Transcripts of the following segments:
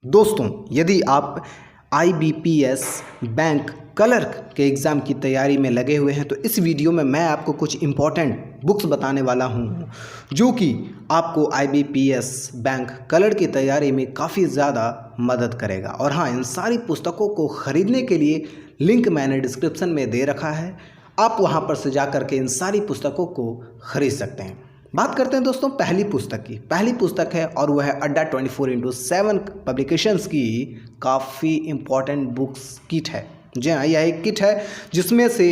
दोस्तों, यदि आप IBPS बैंक क्लर्क के एग्ज़ाम की तैयारी में लगे हुए हैं तो इस वीडियो में मैं आपको कुछ इम्पॉर्टेंट बुक्स बताने वाला हूं जो कि आपको IBPS बैंक क्लर्क की तैयारी में काफ़ी ज़्यादा मदद करेगा। और हाँ, इन सारी पुस्तकों को ख़रीदने के लिए लिंक मैंने डिस्क्रिप्शन में दे रखा है, आप वहां पर से जा कर के इन सारी पुस्तकों को खरीद सकते हैं। बात करते हैं दोस्तों पहली पुस्तक की। पहली पुस्तक है और वह है अड्डा 24/7 पब्लिकेशंस की काफ़ी इम्पॉर्टेंट बुक्स किट है। जी हाँ, यह एक किट है जिसमें से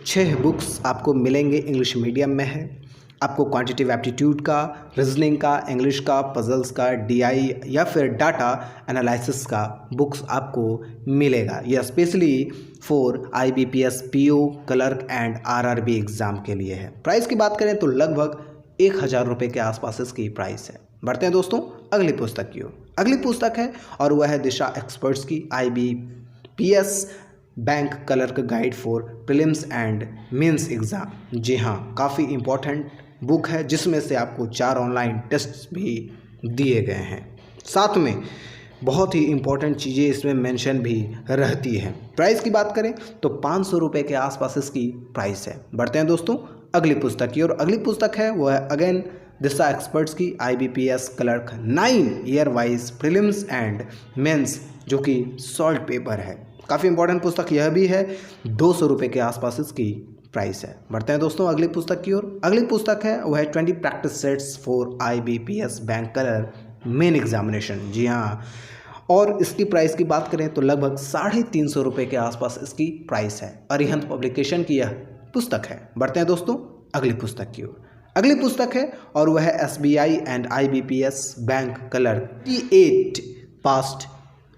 6 बुक्स आपको मिलेंगे। इंग्लिश मीडियम में है। आपको क्वांटिटेटिव एप्टीट्यूड का, रीजनिंग का, इंग्लिश का, पजल्स का, DI या फिर डाटा एनालिसिस का बुक्स आपको मिलेगा। यह specially for IBPS PO clerk and RRB exam के लिए है। प्राइस की बात करें तो लगभग 1000 रुपये के आसपास इसकी प्राइस है। बढ़ते हैं दोस्तों अगली पुस्तक की ओर। अगली पुस्तक है और वह है दिशा एक्सपर्ट्स की IBPS bank clerk guide for prelims and mains exam. जी हाँ, काफ़ी इम्पोर्टेंट बुक है जिसमें से आपको 4 ऑनलाइन टेस्ट भी दिए गए हैं। साथ में बहुत ही इम्पोर्टेंट चीज़ें इसमें मेंशन भी रहती हैं। प्राइस की बात करें तो 500 रुपये के आसपास इसकी प्राइस है। बढ़ते हैं दोस्तों अगली पुस्तक की और अगली पुस्तक है वह है अगेन दिशा एक्सपर्ट्स की IBPS clerk 9 year wise prelims and mains, जो कि सॉल्ट पेपर है। काफ़ी इंपॉर्टेंट पुस्तक यह भी है। 200 रुपये के आसपास इसकी प्राइस है। बढ़ते हैं दोस्तों अगली पुस्तक की ओर। अगली पुस्तक है वह है 20 practice sets for IBPS bank clerk main examination. जी हाँ, और इसकी प्राइस की बात करें तो लगभग 350 रुपये के आसपास इसकी प्राइस है। अरिहंत पब्लिकेशन की यह पुस्तक है। बढ़ते हैं दोस्तों अगली पुस्तक की ओर। अगली पुस्तक है और वह है SBI and IBPS bank clerk T8 past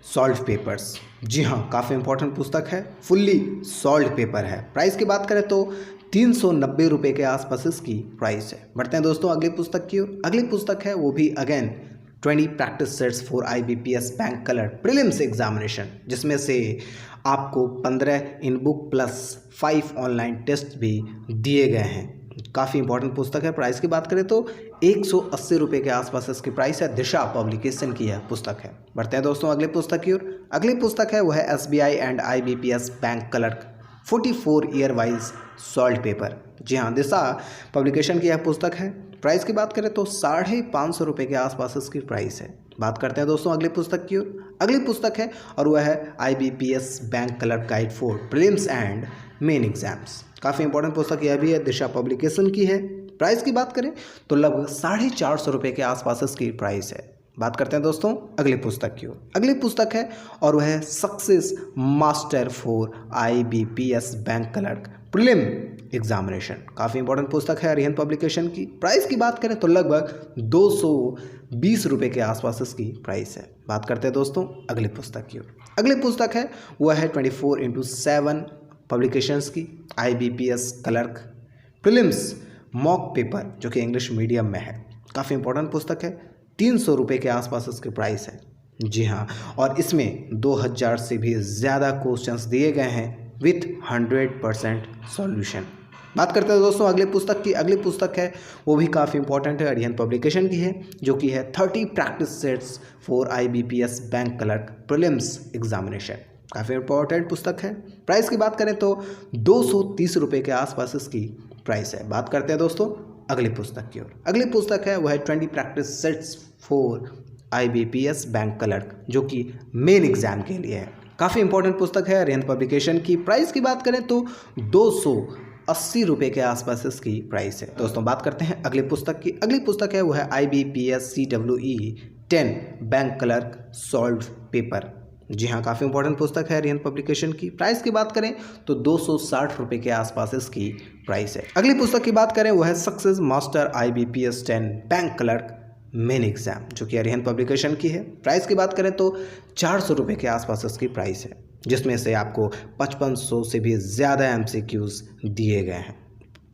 solved papers. जी हाँ, काफ़ी इंपॉर्टेंट पुस्तक है, फुल्ली सॉल्व पेपर है। प्राइस की बात करें तो 390 रुपये के आसपास इसकी प्राइस है। बढ़ते हैं दोस्तों अगली पुस्तक की ओर। अगली पुस्तक है वो भी again 20 practice sets for IBPS bank clerk prelims examination, जिसमें से आपको 15 in book plus 5 online test भी दिए गए हैं। काफ़ी इंपॉर्टेंट पुस्तक है। प्राइस की बात करें तो 180 रुपये के आसपास इसकी प्राइस है। दिशा पब्लिकेशन की यह पुस्तक है। बढ़ते हैं दोस्तों अगली पुस्तक की ओर। अगली पुस्तक है वह है SBI and IBPS bank clerk 44 year wise solved paper. जी हाँ, दिशा पब्लिकेशन की यह पुस्तक है। प्राइस की बात करें तो 550 रुपये के आसपास इसकी प्राइस है। बात करते हैं दोस्तों अगली पुस्तक की ओर। अगली पुस्तक है और वह है IBPS bank clerk guide for prelims and main exams. काफ़ी इंपॉर्टेंट पुस्तक यह भी है, दिशा पब्लिकेशन की है। प्राइस की बात करें तो लगभग 450 रुपये के आसपास इसकी प्राइस है। बात करते हैं दोस्तों अगली पुस्तक की ओर। अगली पुस्तक है और वह है success master for IBPS bank clerk prelim examination. काफ़ी इंपॉर्टेंट पुस्तक है अरिहंत पब्लिकेशन की। प्राइस की बात करें तो लगभग 220 रुपये के आसपास इसकी प्राइस है। बात करते हैं दोस्तों अगली पुस्तक की ओर। अगली पुस्तक है वह है 24/7 पब्लिकेशंस की IBPS clerk prelims mock paper, जो कि इंग्लिश मीडियम में है। काफ़ी इंपॉर्टेंट पुस्तक है। 300 रुपये के आसपास इसकी प्राइस है। जी हाँ, और इसमें 2000 से भी ज़्यादा क्वेश्चंस दिए गए हैं विथ 100% सॉल्यूशन। बात करते हैं दोस्तों अगली पुस्तक की। अगली पुस्तक है वो भी काफ़ी इंपॉर्टेंट है, अरिहंत पब्लिकेशन की है, जो कि है 30 practice sets for IBPS bank clerk prelims examination. काफ़ी इंपॉर्टेंट पुस्तक है। प्राइस की बात करें तो 230 रुपये के आसपास इसकी प्राइस है। बात करते हैं दोस्तों अगली पुस्तक की ओर। अगली पुस्तक है वह है 20 practice sets for IBPS bank clerk, जो कि मेन एग्जाम के लिए है। काफ़ी इंपॉर्टेंट पुस्तक है अरिहंत पब्लिकेशन की। प्राइस की बात करें तो 280 रुपये के आसपास इसकी प्राइस है। दोस्तों बात करते हैं अगली पुस्तक की। अगली पुस्तक है वह है IBPS CWE 10 bank clerk solved paper. जी हाँ, काफ़ी इंपॉर्टेंट पुस्तक है अरिहंत पब्लिकेशन की। प्राइस की बात करें तो 260 रुपये के आसपास इसकी प्राइस है। अगली पुस्तक की बात करें वह है success master IBPS 10 bank clerk main exam, जो कि अरिहंत पब्लिकेशन की है। प्राइस की बात करें तो 400 रुपये के आसपास इसकी प्राइस है, जिसमें से आपको 5500 से भी ज़्यादा MCQs दिए गए हैं।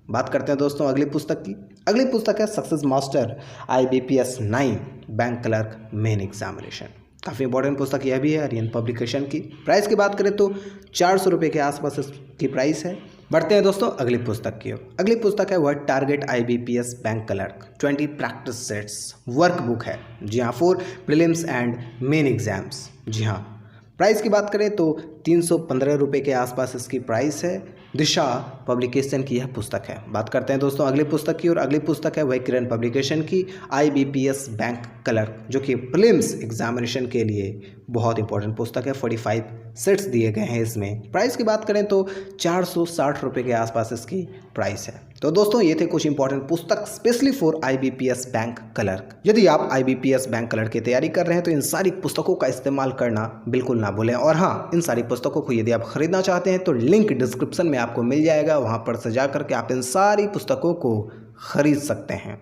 बात करते हैं दोस्तों अगली पुस्तक की। अगली पुस्तक है success master IBPS 9 bank clerk main examination. काफ़ी इंपॉर्टेंट पुस्तक यह भी है अरिहंत पब्लिकेशन की। प्राइस की बात करें तो 400 रुपये के आसपास इसकी प्राइस है। बढ़ते हैं दोस्तों अगली पुस्तक की ओर। अगली पुस्तक है वह target IBPS bank clerk 20 practice sets work book है। जी हाँ, for prelims and main exams. जी हाँ, प्राइस की बात करें तो 315 रुपये के आसपास इसकी प्राइस है। दिशा पब्लिकेशन की यह पुस्तक है। बात करते हैं दोस्तों अगली पुस्तक की, और अगली पुस्तक है वह किरण पब्लिकेशन की IBPS बैंक क्लर्क, जो कि प्रीलिम्स एग्जामिनेशन के लिए बहुत इंपॉर्टेंट पुस्तक है। 45 सेट्स दिए गए हैं इसमें। प्राइस की बात करें तो 460 रुपये के आसपास इसकी प्राइस है। तो दोस्तों ये थे कुछ इंपॉर्टेंट पुस्तक specially for IBPS bank clerk. यदि आप IBPS बैंक क्लर्क की तैयारी कर रहे हैं तो इन सारी पुस्तकों का इस्तेमाल करना बिल्कुल ना भूलें। और हाँ, इन सारी पुस्तकों को यदि आप खरीदना चाहते हैं तो लिंक डिस्क्रिप्शन में आपको मिल जाएगा, वहाँ पर से जा करके आप इन सारी पुस्तकों को खरीद सकते हैं।